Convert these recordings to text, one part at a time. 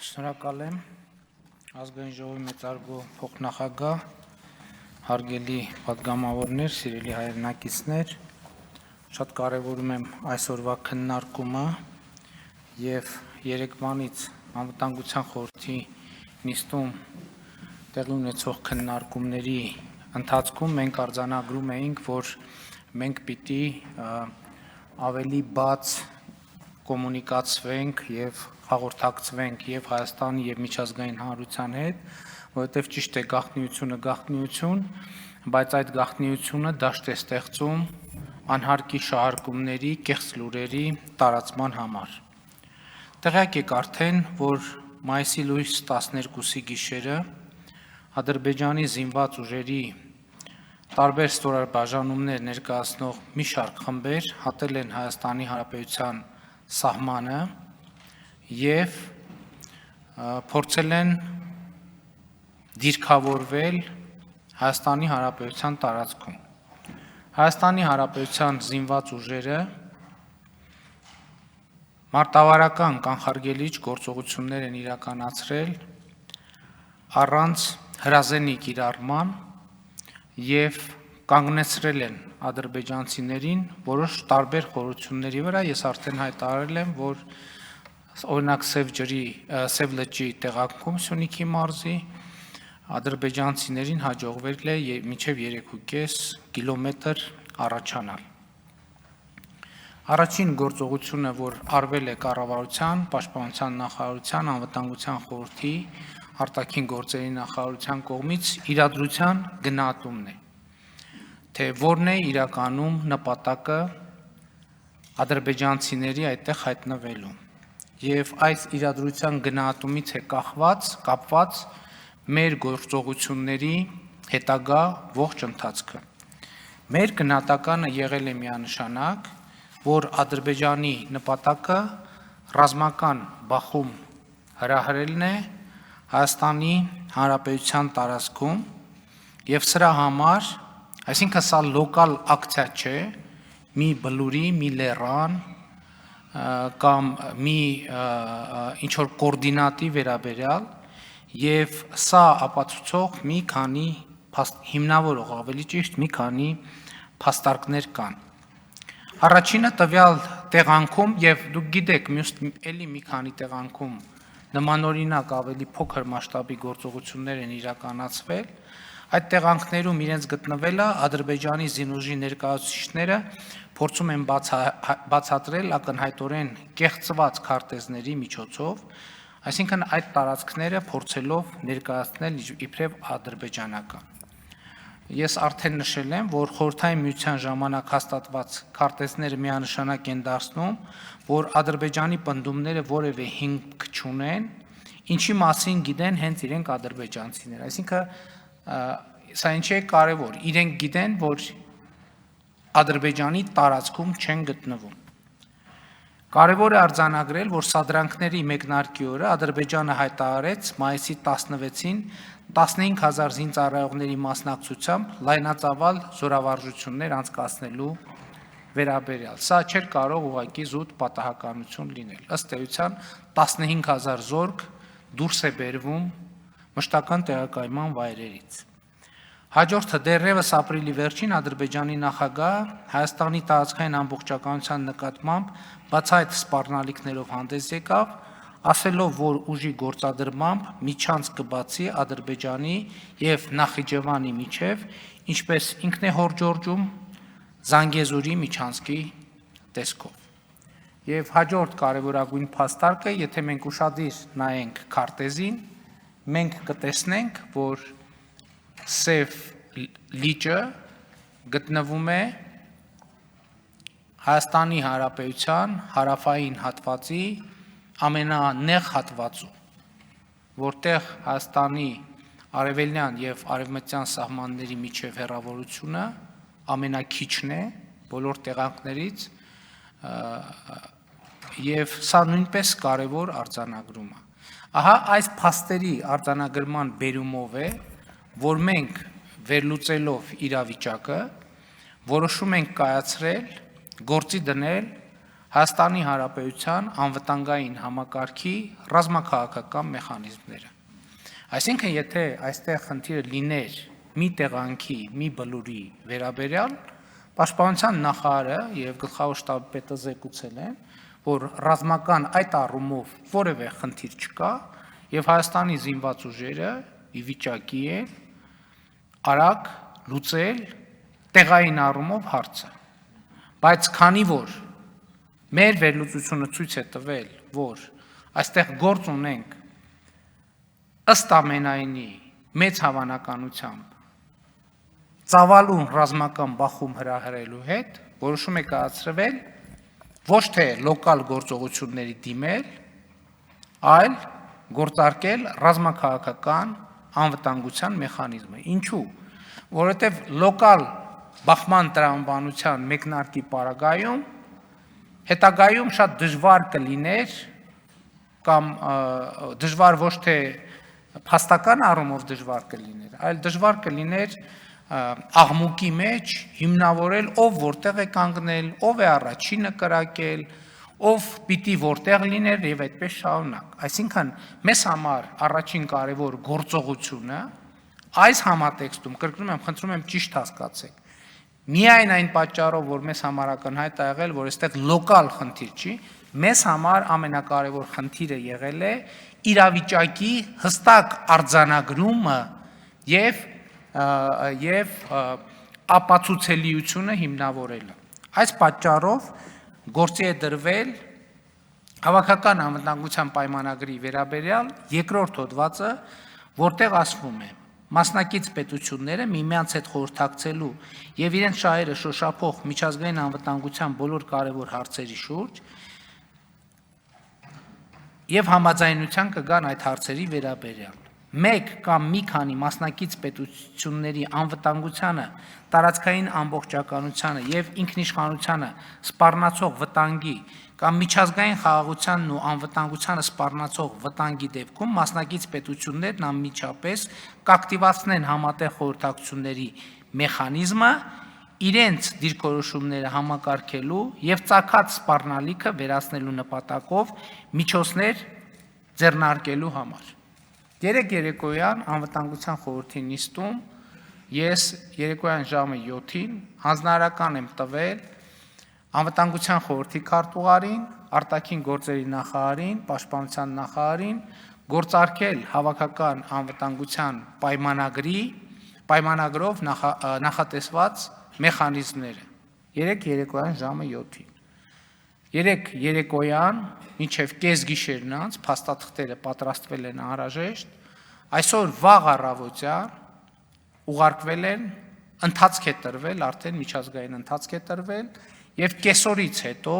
Շնորհակալ եմ ազգային ժողովի մեծարգո փոխնախագահ, հարգելի պատգամավորներ, սիրելի հայրենակիցներ, շատ կարևորում եմ այսօրվա քննարկումը եւ երեկվանից անվտանգության խորհրդի նիստում տեղի ունեցող քննարկումների ընթացքում մենք արձանագրում էինք, որ մենք պիտի ավելի բաց կոմունիկացվենք եւ հաղորդակցվենք եւ Հայաստանի եւ միջազգային հանրության հետ, որովհետեւ ճիշտ է գաղտնիությունը գաղտնիություն, բայց այդ գաղտնիությունը դաշտ է ստեղծում անհարկի շահարկումների, կեղծ լուրերի տարածման համար։ Տեղյակ եք արդեն, որ մայիսի լույս 12-ի գիշերը Ադրբեջանի զինված ուժերի տարբեր ստորաբաժանումներ ներկայացնող մի շարք խմբեր հատել են Հայաստանի Հանրապետության սահմանը եւ փորձել են դիրքավորվել Հայաստանի Հանրապետության տարածքում։ Հայաստանի Հանրապետության զինված ուժերը մարտավարական կանխարգելիչ գործողություններ են իրականացրել առանց հրազենի կիրառման եւ կանգնեցրել են ադրբեջանցիներին որոշ տարբեր խորհուրդությունների վրա։ Ես արդեն հայտարարել եմ, որ օրինակ Սև լճի տեղանքում Սյունիքի մարզի ադրբեջանցիներին հաջողվել է մինչև 3.5 կիլոմետր առաջանալ։ Առաջին գործողությունը, որ արվել է կառավարության, պաշտպանության նախարարության, անվտանգության խորհրդի, արտաքին գործերի նախարարության կողմից իրադրության գնահատումն է, թե որն է իրականում նպատակը ադրբեջանցիների այդտեղ հայտնվելու։ Եվ այս իրադրության գնահատումից է կապված մեր գործողությունների հետագա ողջ ընթացքը։ Մեր գնահատականը եղել է միանշանակ, որ Ադրբեջանի նպատակը ռազմական բախում հրահրելն է Հայաստանի Հանրապետության տարածքում եւ սրա համար, այսինքն սա լոկալ ակցիա չէ, մի բլուրի, մի լեռան կամ մի ինչ-որ կոորդինատի վերաբերյալ եւ սա ապացուցող մի քանի հիմնավորող, ավելի ճիշտ մի քանի փաստարկներ կան։ Առաջինը տվյալ տեղանքում եւ դուք գիտեք, մյուս էլի մի քանի տեղանքում նմանօրինակ ավելի փոքր մասշտաբի գործողություններ են իրականացվել, այդ տեղանքներում իրենց գտնվելը Ադրբեջանի զինուժի ներկայացուցիչները փորձում են բացատրել ակնհայտորեն կեղծված քարտեզների միջոցով, այսինքն այդ տարածքները փորձելով ներկայացնել իբրև ադրբեջանական։ Ես արդեն նշել եմ, որ խորհրդային միության ժամանակ հաստատված քարտեզները միանշանակ են դարձնում, որ Ադրբեջանի պնդումները որևէ հիմք չունեն, ինչի մասին գիտեն հենց իրենք ադրբեջանցիները։ Այսինքն սա ինչ է կարևոր, իրենք գիտեն, որ Ադրբեջանի տարածքում չեն գտնվում։ Կարևոր է արձանագրել, որ սադրանքների մեկնարկի օրը Ադրբեջանը հայտարարեց մայիսի 16-ին 15000 զինծառայողների մասնակցությամբ լայնածավալ զորավարժություններ անցկացնելու վերաբերյալ։ Սա չէր կարող ուղղակի զուտ պատահականություն լինել։ Ըստ էության 15000 զորք դուրս է բերվում մշտական տեղակայման վայրերից։ Հաջորդը դեռևս ապրիլի վերջին Ադրբեջանի նախագահ Հայաստանի տարածքային ամբողջականության նկատմամբ բացահայտ սպառնալիքներով հանդես եկավ, ասելով, որ ուժի գործադրմամբ միջանց կբացի Ադրբեջանի եւ Նախիջևանի միջև, ինչպես ինքն է հորդորում Զանգեզուրի միջանցքի տեսքով։ Եվ հաջորդ կարևորագույն փաստարկը, եթե մենք ուշադիր նայենք քարտեզին, մենք կտեսնենք, որ Սև լիճը գտնվում է Հայաստանի Հանրապետության հարավային հատվածի ամենանեղ հատվածում, որտեղ Հայաստանի արևելյան եւ արևմտյան սահմանների միջև հեռավորությունը ամենաքիչն է բոլոր տեղանքներից եւ սա նույնպես կարևոր արձանագրում է։ Ահա այս փաստերի արձանագրման բերումով է, որ մենք վերլուծելով իրավիճակը որոշում ենք կայացրել, գործի դնել Հայաստանի Հանրապետության անվտանգային համակարգի ռազմաքաղաքական մեխանիզմները։ Այսինքն, եթե այստեղ խնդիրը լիներ մի տեղանքի, մի բլուրի վերաբերյալ, Պաշտպանության նախարարը եւ գլխավոր շտաբի պետը զեկուցել են, որ ռազմական այդ առումով որևէ խնդիր չկա եւ Հայաստանի զինված ուժերը ի վիճակի են արագ լուծել տեղային առումով հարցը։ Բայց քանի որ մեր վերլուծությունը ցույց է տվել, որ այստեղ գործ ունենք ըստ ամենայնի մեծ հավանականությամբ ծավալուն ռազմական բախում հրահրելու հետ, որոշում է կայացրվել ոչ թե լոկալ գործողությունների դիմել, այլ գործարկել ռազմաքաղաքական անվտանգության մեխանիզմը։ Ինչու՞։ Որովհետև լոկալ բախման տրամաբանության մեկնարկի պարագայում հետագայում շատ դժվար կլիներ կամ դժվար ոչ թե փաստական առումով դժվար կլիներ, այլ դժվար կլիներ աղմուկի մեջ հիմնավորել ով որտեղ է կանգնել, ով է առաջինը կրակել, ով պիտի որտեղ լիներ եւ այդպես շարունակ։ Այսինքն մեզ համար առաջին կարևոր գործողությունը այս համատեքստում, կրկնում եմ, խնդրում եմ ճիշտ հասկացեք, միայն այն պատճառով, որ մեզ համար ակնհայտ է եղել, որ այստեղ լոկալ խնդիր չի, մեզ համար ամենակարևոր խնդիրը եղել է իրավիճակի հստակ արձանագրումը եւ ապացուցելիությունը հիմնավորելը։ Այս պատճառով գործի է դրվել Հավաքական անվտանգության պայմանագրի վերաբերյալ երկրորդ հոդվածը, որտեղ ասվում է. մասնակից պետությունները միմյանց հետ խորհրդակցելու եւ իրենց շահերը շոշափող միջազգային անվտանգության բոլոր կարևոր հարցերի շուրջ եւ համաձայնության կգան այդ հարցերի վերաբերյալ։ Մեկ կամ մի քանի մասնակից պետությունների անվտանգությանը, տարածքային ամբողջականությանը եւ ինքնիշխանությանը սպառնացող վտանգի կամ միջազգային խաղաղությանն ու անվտանգությանը սպառնացող վտանգի դեպքում մասնակից պետություններն անմիջապես կակտիվացնեն համատեղ խորհրդակցությունների մեխանիզմը իրենց դիրքորոշումները համակարգելու եւ ծագած սպառնալիքը վերացնելու նպատակով միջոցներ ձեռնարկելու համար։ Երեկ երեկոյան անվտանգության խորհրդի նիստում ես երեկոյան ժամը 7-ին հանձնարարական եմ տվել անվտանգության խորհրդի քարտուղարին, արտաքին գործերի նախարարին, պաշտպանության նախարարին գործարկել հավաքական անվտանգության պայմանագրով նախատեսված մեխանիզմները։ Երեկ երեկոյան ժամը 7-ին։ Երեկ երեկոյան մինչև կեսգիշերն անց փաստաթղթերը պատրաստվել են անհրաժեշտ, այսօր վաղ առավոտյան ուղարկվել են, ընթացք է տրվել, արդեն միջազգային ընթացք է տրվել եւ կեսօրից հետո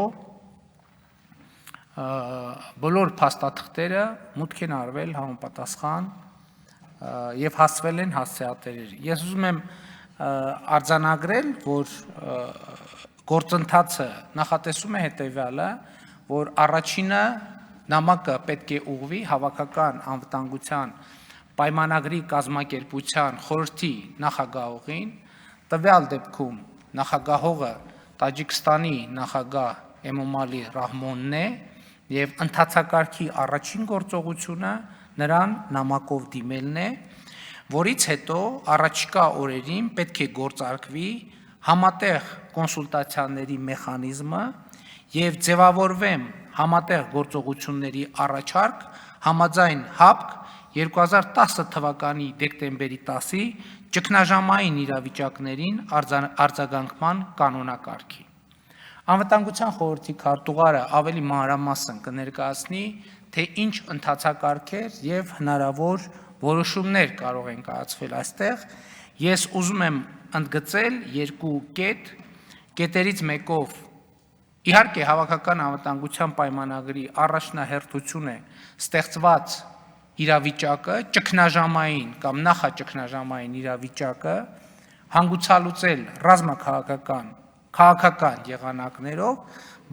բոլոր փաստաթղթերը մուտք են արվել համապատասխան եւ հասցվել են հասցեատերերի։ Ես ուզում եմ արձանագրել, որ գործընթացը նախատեսում է հետեւյալը, որ առաջինը նամակը պետք է ուղղվի հավաքական անվտանգության պայմանագրի կազմակերպության խորհրդի նախագահողին, տվյալ դեպքում նախագահողը Տաջիկստանի նախագահ Էմոմալի Ռահմոնն է եւ ընթացակարգի առաջին գործողությունը նրան նամակով դիմելն է, որից հետո առաջիկա օրերին պետք է գործարկվի համատեղ կոնսուլտացիաների մեխանիզմը եւ ձևավորվեն համատեղ գործողությունների առաջարկ համաձայն ՀԱՊԿ 2010 թվականի դեկտեմբերի 10-ի ճգնաժամային իրավիճակներին արձագանքման կանոնակարգի։ Անվտանգության խորհրդի քարտուղարը ավելի մանրամասն կներկայացնի, թե ինչ ընթացակարգեր եւ հնարավոր որոշումներ կարող են կայացվել այստեղ։ Ես ուզում եմ ընդգծել երկու կետերից մեկով իհարկե հավաքական անվտանգության պայմանագրի առաջնահերթություն է ստեղծված իրավիճակը, ճգնաժամային կամ նախաճգնաժամային իրավիճակը հանգուցալուծել քաղաքական եղանակներով,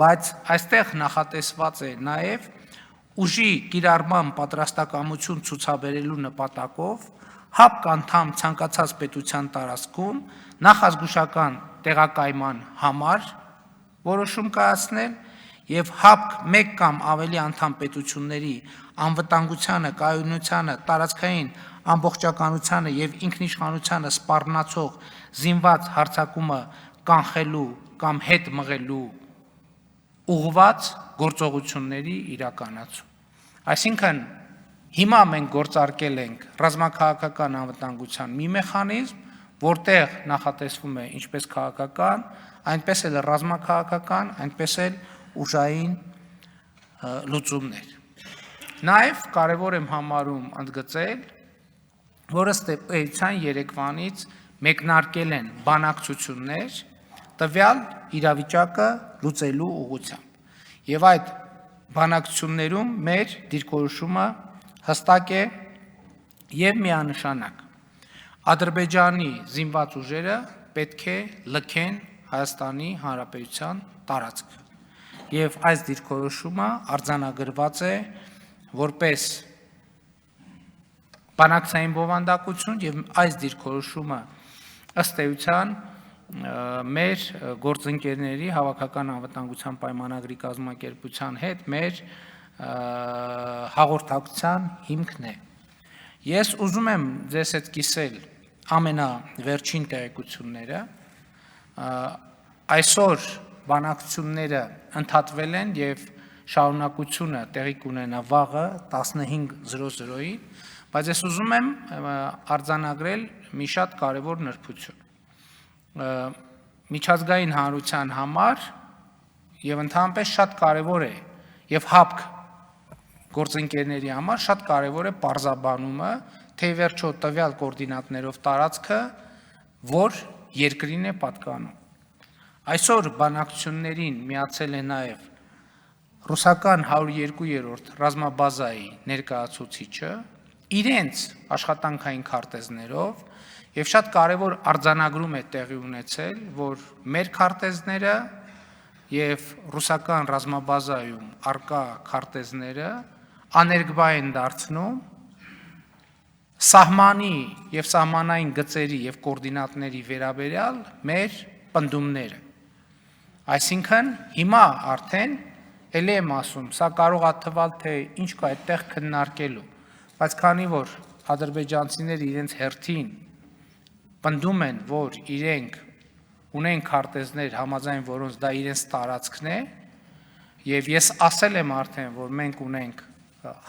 բայց այստեղ նախատեսված է նաև ուժի կիրառման պատրաստակամություն ցուցաբերելու նպատակով ՀԱՊԿ անդամ ցանկացած պետության տարածքում նախազգուշական տեղակայման համար որոշում կայացնել եւ հապկ մեկ կամ ավելի անդամ պետությունների անվտանգությանը, կայունությանը, տարածքային ամբողջականությանը եւ ինքնիշխանությանը սպառնացող զինված հարձակումը կանխելու կամ հետ մղելու ուղղված գործողությունների իրականացում։ Այսինքն հիմա մենք գործարկել ենք ռազմաքաղաքական անվտանգության մի մեխանիզմ, որտեղ նախատեսվում է ինչպես քաղաքական, այնպես էլ ռազմաքաղաքական, այնպես էլ ուժային լուծումներ։ Նաև կարևոր եմ համարում ընդգծել, որ ըստ էության երեկվանից մեկնարկել են բանակցություններ տվյալ իրավիճակը լուծելու ուղղությամբ։ Եվ այդ բանակցություններում մեր դիրքորոշումը հստակ է եւ միանշանակ։ Ադրբեջանի զինված ուժերը պետք է լքեն Հայաստանի Հանրապետության տարածքը։ Եվ այս դիրքորոշումը արձանագրված է որպես բանակցային բովանդակություն եւ այս դիրքորոշումը ըստ էության մեր գործընկերների հավաքական անվտանգության պայմանագրի կազմակերպության հետ մեր հաղորդակցության հիմքն է։ Ես ուզում եմ ձեզ հետ կիսել ամենավերջին տեղեկությունները։ Այսօր բանակցությունները ընդհատվել են եւ շարունակությունը տեղի կունենա վաղը 15:00-ին, բայց ես ուզում եմ արձանագրել մի շատ կարևոր նրբություն։ Միջազգային հանրության համար եւ ընդհանրապես շատ կարևոր է եւ հապկ գործընկերների համար շատ կարևոր է պարզաբանումը, թե վերջո տվյալ կոորդինատներով տարածքը որ երկրին է պատկանում։ Այսօր բանակցություններին միացել է նաև ռուսական 102-րդ ռազմաբազայի ներկայացուցիչը իրենց աշխատանքային քարտեզներով եւ շատ կարևոր արձանագրում է տեղի ունեցել, որ մեր քարտեզները եւ ռուսական ռազմաբազայում արկա քարտեզները աներկբա են դարձնում սահմանի եւ սահմանային գծերի եւ կոորդինատների վերաբերյալ մեր պնդումները։ Այսինքն հիմա արդեն ելի եմ ասում, սա կարող է թվալ, թե ինչ կա այդտեղ քննարկելու, բայց քանի որ ադրբեջանցիները իրենց հերթին պնդում են, որ իրենք ունեն քարտեզներ, համաձայն որոնց դա իրենց տարածքն է, եւ ես ասել եմ արդեն, որ մենք ունենք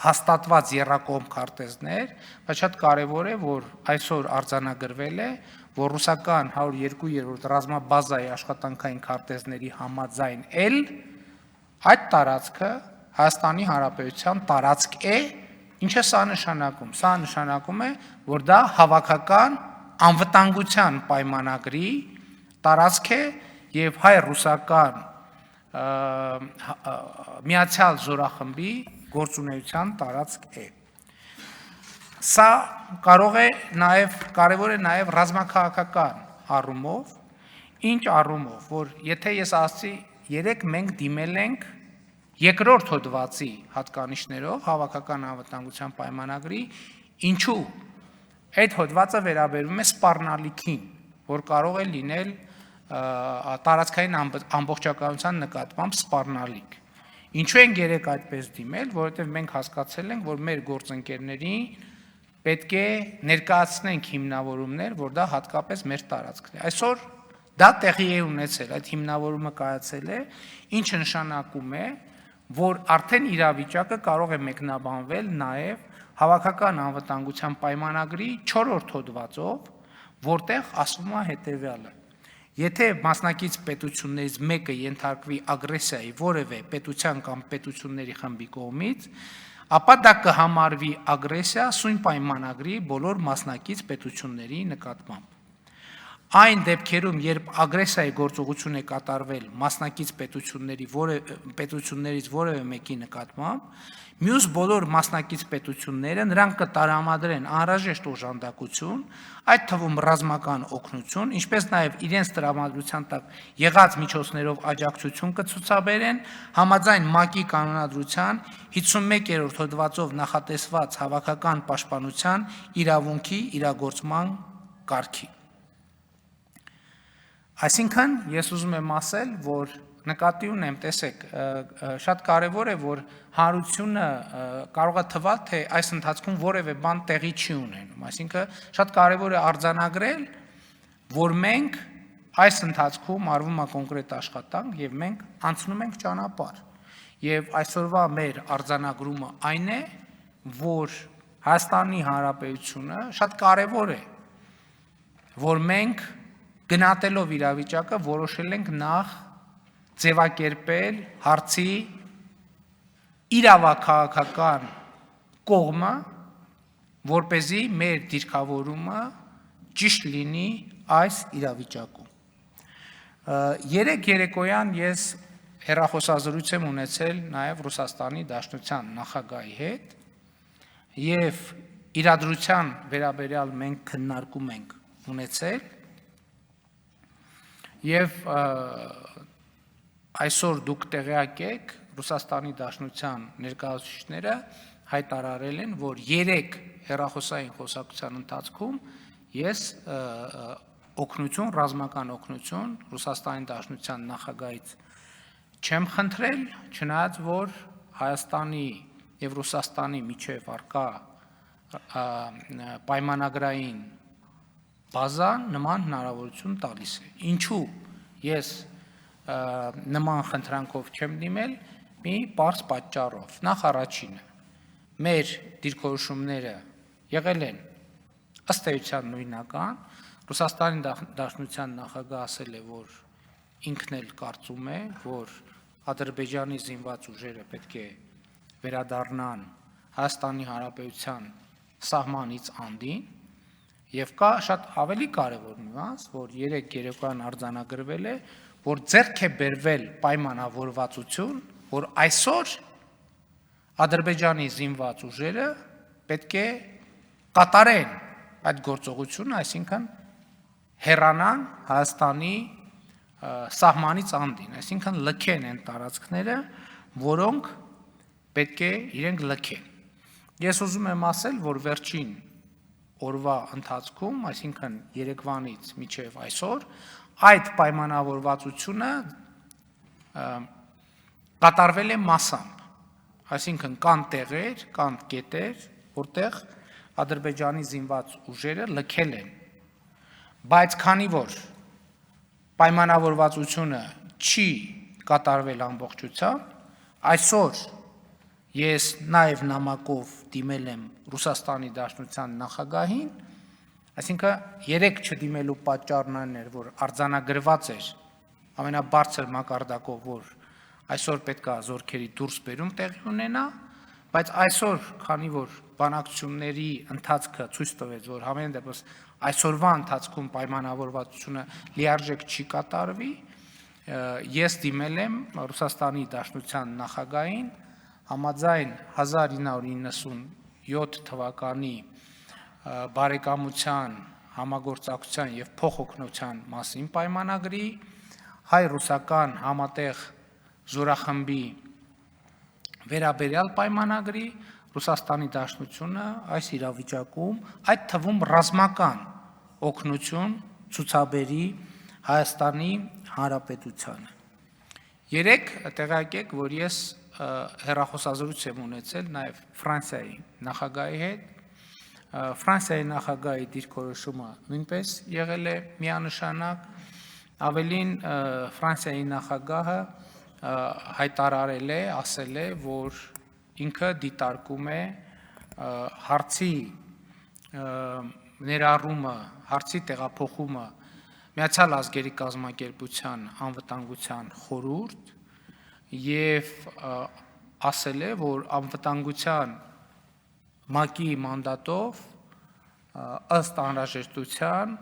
հաստատված եռակողմ քարտեզներ, բայց շատ կարևոր է, որ այսօր արձանագրվել է, որ ռուսական 102-րդ ռազմաբազայի աշխատանքային քարտեզների համաձայն էլ այդ տարածքը Հայաստանի Հանրապետության տարածք է, ինչը սա նշանակում։ Սա նշանակում է, որ դա հավաքական անվտանգության պայմանագրի տարածք է եւ հայ-ռուսական միացյալ զորախմբի գործունեության տարածք է։ Սա կարող է նաև կարևոր է նաև ռազմաքաղաքական առումով, ինչ առումով, որ եթե ես ասացի, երեք մենք դիմել ենք երկրորդ հոդվածի հատկանիշներով հավաքական անվտանգության պայմանագրի, ինչու այդ հոդվածը վերաբերում է սպառնալիքին, որ կարող է լինել տարածքային ամբողջականության նկատմամբ սպառնալիք։ Ինչու ենք երեք այդպես դիմել, որովհետև մենք հասկացել ենք, որ մեր գործընկերներին պետք է ներկայացնենք հիմնավորումներ, որ դա հատկապես մեր տարածքն է։ Այսօր դա տեղի է ունեցել, այդ հիմնավորումը կայացել է, ինչը նշանակում է, որ արդեն իրավիճակը կարող է մեկնաբանվել նաև հավաքական անվտանգության պայմանագրի 4-րդ հոդվածով, որտեղ ասվում է հետևյալը. Եթե մասնակից պետություններից մեկը ենթարկվի ագրեսիայի որևէ պետության կամ պետությունների խմբի կողմից, ապա դա կհամարվի ագրեսիա սույն պայմանագրի բոլոր մասնակից պետությունների նկատմամբ։ Այն դեպքերում, երբ ագրեսիայի գործողություն է կատարվել մասնակից պետություններից որևէ մեկի նկատմամբ, մյուս բոլոր մասնակից պետությունները նրանք կտարամադրեն անհրաժեշտ օժանդակություն, այդ թվում ռազմական օգնություն, ինչպես նաև իրենց տրամադրության տակ եղած միջոցներով աջակցություն կցուցաբերեն համաձայն ՄԱԿ-ի կանոնադրության 51-րդ հոդվածով նախատեսված հավաքական պաշտպանության իրավունքի իրագործման կարգի։ Այսինքն, ես ուզում եմ ասել, որ նկատի ունեմ, տեսեք, շատ կարևոր է, որ հանրությունը կարող է թվալ, թե այս ընթացքում որևէ բան տեղի չի ունենում, այսինքն շատ կարևոր է արձանագրել, որ մենք այս ընթացքում արվում է կոնկրետ աշխատանք եւ մենք անցնում ենք ճանապարհ։ Եվ այսօրվա մեր արձանագրումը այն է, որ Հայաստանի Հանրապետությունը շատ կարևոր է, որ մենք գնահատելով իրավիճակը որոշել ենք նախ ձևակերպել հարցի իրավաքաղաքական կողմը, որպեսզի մեր դիրքավորումը ճիշտ լինի այս իրավիճակում։ Երեկ երեկոյան ես հեռախոսազրույց եմ ունեցել նաև Ռուսաստանի Դաշնության նախագահի հետ եւ իրադրության վերաբերյալ մենք քննարկում ենք ունեցել եւ այսօր դուք տեղյակ եք Ռուսաստանի Դաշնության ներկայացուցիչները հայտարարել են, որ 3 հեռախոսային խոսակցության ընթացքում ես օգնություն, ռազմական օգնություն Ռուսաստանի Դաշնության նախագահից չեմ խնդրել, չնայած որ Հայաստանի եւ Ռուսաստանի միջև առկա պայմանագրային բազան նման հնարավորություն տալիս է։ Ինչու ես նման խնդրանքով չեմ դիմել, մի պարզ պատճառով։ Նախ առաջինը, մեր դիրքորոշումները եղել են ըստ էության նույնական, Ռուսաստանի Դաշնության նախագահը ասել է, որ ինքն էլ կարծում է, որ Ադրբեջանի զինված ուժերը պետք է վերադառնան Հայաստանի Հանրապետության սահմանից անդին եւ կա շատ ավելի կարևոր նյուանս, որ երեք երեկոյան արձանագրվել է, որ ձեռք է բերվել պայմանավորվածություն, որ այսօր Ադրբեջանի զինված ուժերը պետք է կատարեն այդ գործողությունը, այսինքն հեռանան Հայաստանի սահմանից անդին, այսինքն լքեն են տարածքները, որոնք պետք է իրենք լքեն։ Ես ուզում եմ ասել, որ վերջին օրվա ընթացքում, այսինքն երեկվանից մինչև այսօր, այդ պայմանավորվածությունը կատարվել է մասամբ, այսինքն կան տեղեր, կան կետեր, որտեղ Ադրբեջանի զինված ուժերը լքել են, բայց քանի որ պայմանավորվածությունը չի կատարվել ամբողջությամբ, այսօր ես նաև նամակով դիմել եմ Ռուսաստանի Դաշնության նախագահին, այսինքն երեք չդիմելու պատճառն այն էր, որ արձանագրված էր ամենաբարձր մակարդակով, որ այսօր պետք է զորքերի դուրս բերում տեղի ունենա, բայց այսօր, քանի որ բանակցությունների ընթացքը ցույց տվեց, որ համենայն դեպս այսօրվա ընթացքում պայմանավորվածությունը լիարժեք չի կատարվի, ես դիմել եմ Ռուսաստանի Դաշնության նախագահին համաձայն 1997 թվականի բարեկամության, համագործակցության եւ փոխօգնության մասին պայմանագրի, հայ-ռուսական համատեղ զորախմբի վերաբերյալ պայմանագրի, Ռուսաստանի Դաշնությունը այս իրավիճակում, այդ թվում ռազմական օգնություն ցուցաբերի Հայաստանի Հանրապետությանը։ Երեք տեղյակ եք, որ ես հեռախոսազրույց եմ ունեցել նաև Ֆրանսիայի նախագահի հետ։ Ֆրանսիայի նախագահի դիրքորոշումը նույնպես եղել է միանշանակ, ավելին Ֆրանսիայի նախագահը հայտարարել է, ասել է, որ ինքը դիտարկում է հարցի ներառումը, հարցի տեղափոխումը Միացյալ Ազգերի կազմակերպության անվտանգության խորհուրդ եւ ասել է, որ անվտանգության ՄԱԿ-ի մանդատով ըստ անհրաժեշտության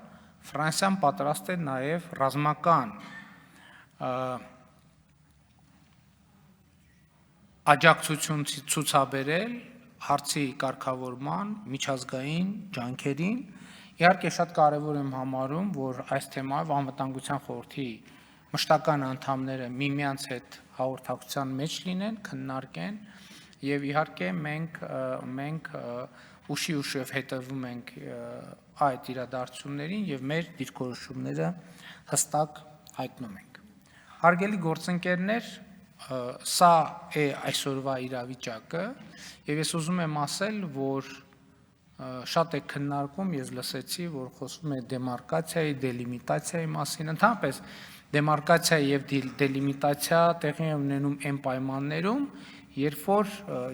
Ֆրանսիան պատրաստ է նաեւ ռազմական աջակցություն ցուցաբերել հարցի կարգավորման միջազգային ջանքերին, իհարկե շատ կարևոր եմ համարում, որ այս թեմայով անվտանգության խորհրդի մշտական անդամները միմյանց հետ հաղորդակցության մեջ լինեն, քննարկեն եւ իհարկե մենք ուշի ուշով հետևում ենք այդ իրադարձություններին եւ մեր դիրքորոշումները հստակ հայտնում ենք։ Հարգելի գործընկերներ, սա է այսօրվա իրավիճակը, եւ ես ուզում եմ ասել, որ շատ է քննարկում, ես լսեցի, որ խոսվում է դեմարկացիայի, դելիմիտացիայի մասին, ընդհանրապես դեմարկացիա եւ դելիմիտացիա տեղի է ունենում այն պայմաններում, երբ որ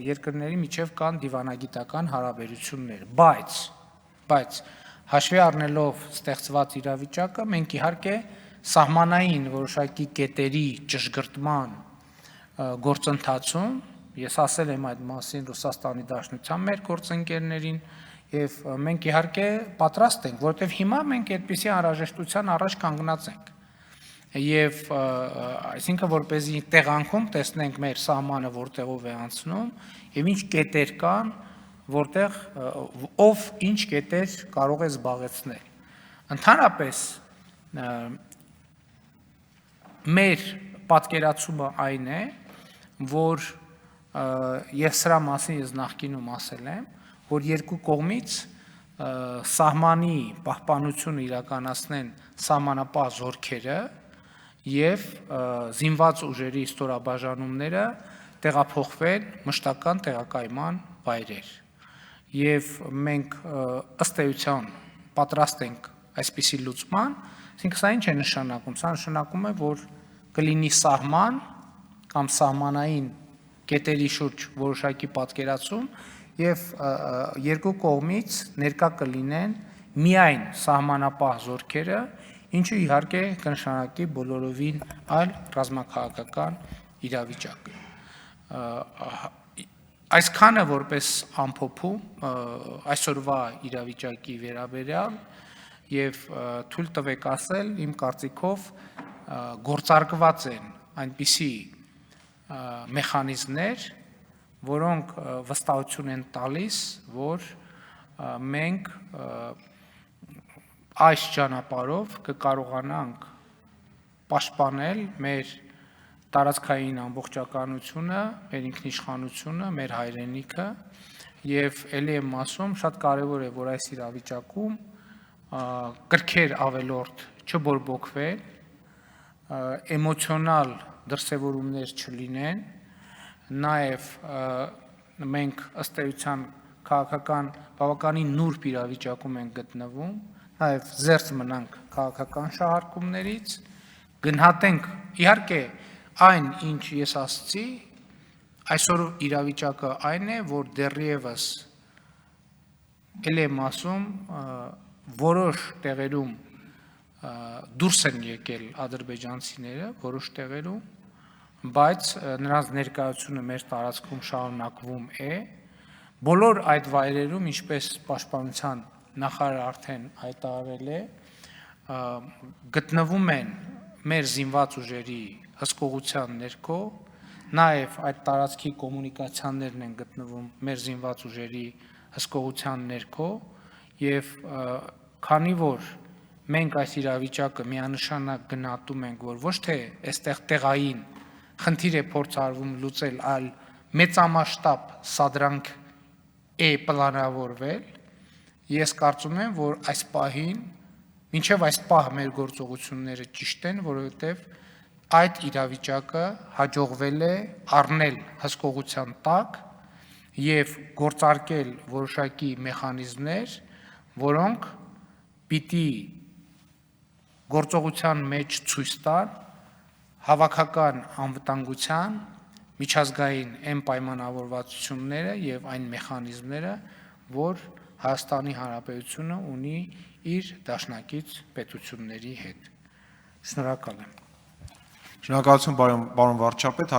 երկրների միջև կան դիվանագիտական հարաբերություններ, բայց հաշվի առնելով ստեղծված իրավիճակը, մենք իհարկե սահմանային որոշակի կետերի ճշգրտման գործընթացում, ես ասել եմ այդ մասին Ռուսաստանի Դաշնության մեր գործընկերներին, եւ մենք իհարկե պատրաստ ենք, որովհետեւ հիմա մենք այդպիսի անհրաժեշտության առաջ կանգնած ենք։ Եվ այսինքն որպեսզի տեղանքում տեսնենք մեր սահմանը որտեղով է անցնում եւ ինչ կետեր կան, որտեղ ով ինչ կետեր կարող է զբաղեցնել։ Ընդհանրապես մեր պատկերացումը այն է, որ ես սրա մասին ես նախկինում ասել եմ, որ երկու կողմից սահմանի պահպանությունը իրականացնեն սահմանապահ զորքերը եւ զինված ուժերի ստորաբաժանումները տեղափոխվեն մշտական տեղակայման վայրեր։ Եվ մենք ըստ էության պատրաստ ենք այսպիսի լուծման, այսինքն սա ինչ է նշանակում, սա նշանակում է, որ կլինի սահման կամ սահմանային կետերի շուրջ որոշակի պատկերացում եւ երկու կողմից ներկա կլինեն միայն սահմանապահ զորքերը, ինչը իհարկե կնշանակի բոլորովին այլ ռազմաքաղաքական իրավիճակ։ Այսքանը որպես ամփոփում այսօրվա իրավիճակի վերաբերյալ եւ թույլ տվեք ասել, իմ կարծիքով գործարկված են այնպիսի մեխանիզմներ, որոնք վստահություն են տալիս, որ մենք այս ճանապարհով կկարողանանք պաշտպանել մեր տարածքային ամբողջականությունը, մեր ինքնիշխանությունը, մեր հայրենիքը եւ ելի եմ ասում, շատ կարեւոր է, որ այս իրավիճակում կրքեր ավելորդ չբորբոքվեն, էմոցիոնալ դրսևորումներ չլինեն, նաեւ մենք ըստ էության քաղաքական բավականին նուրբ իրավիճակում ենք գտնվում, նաեւ զերծ մնանք քաղաքական շահարկումներից, գնահատենք իհարկե այն, ինչ ես ասացի, այսօր իրավիճակը այն է, որ դեռևս ել եմ ասում, որոշ տեղերում դուրս են եկել ադրբեջանցիները, որոշ տեղերում, բայց նրանց ներկայությունը մեր տարածքում շարունակվում է, բոլոր այդ վայրերում, ինչպես պաշտպանության նախարարը արդեն հայտարարել է, գտնվում են մեր զինված ուժերի հսկողության ներքո, նաև այդ տարածքի կոմունիկացիաներն են գտնվում մեր զինված ուժերի հսկողության ներքո, եւ քանի որ մենք այս իրավիճակը միանշանակ գնահատում ենք, որ ոչ թե այստեղ տեղային խնդիր է փորձարվում լուծել, այլ մեծամասշտաբ սադրանք է պլանավորվել, ես կարծում եմ, որ այս պահին, մինչև այս պահ մեր գործողությունները ճիշտ են, որովհետև այդ իրավիճակը հաջողվել է առնել հսկողության տակ եւ գործարկել որոշակի մեխանիզմներ, որոնք պիտի գործողության մեջ ցույց տան հավաքական անվտանգության միջազգային այն պայմանավորվածությունները եւ այն մեխանիզմները, որ Հայաստանի Հանրապետությունը ունի իր դաշնակից պետությունների հետ։ Շնորհակալ եմ։ Շնորհակալություն, պարոն վարչապետ։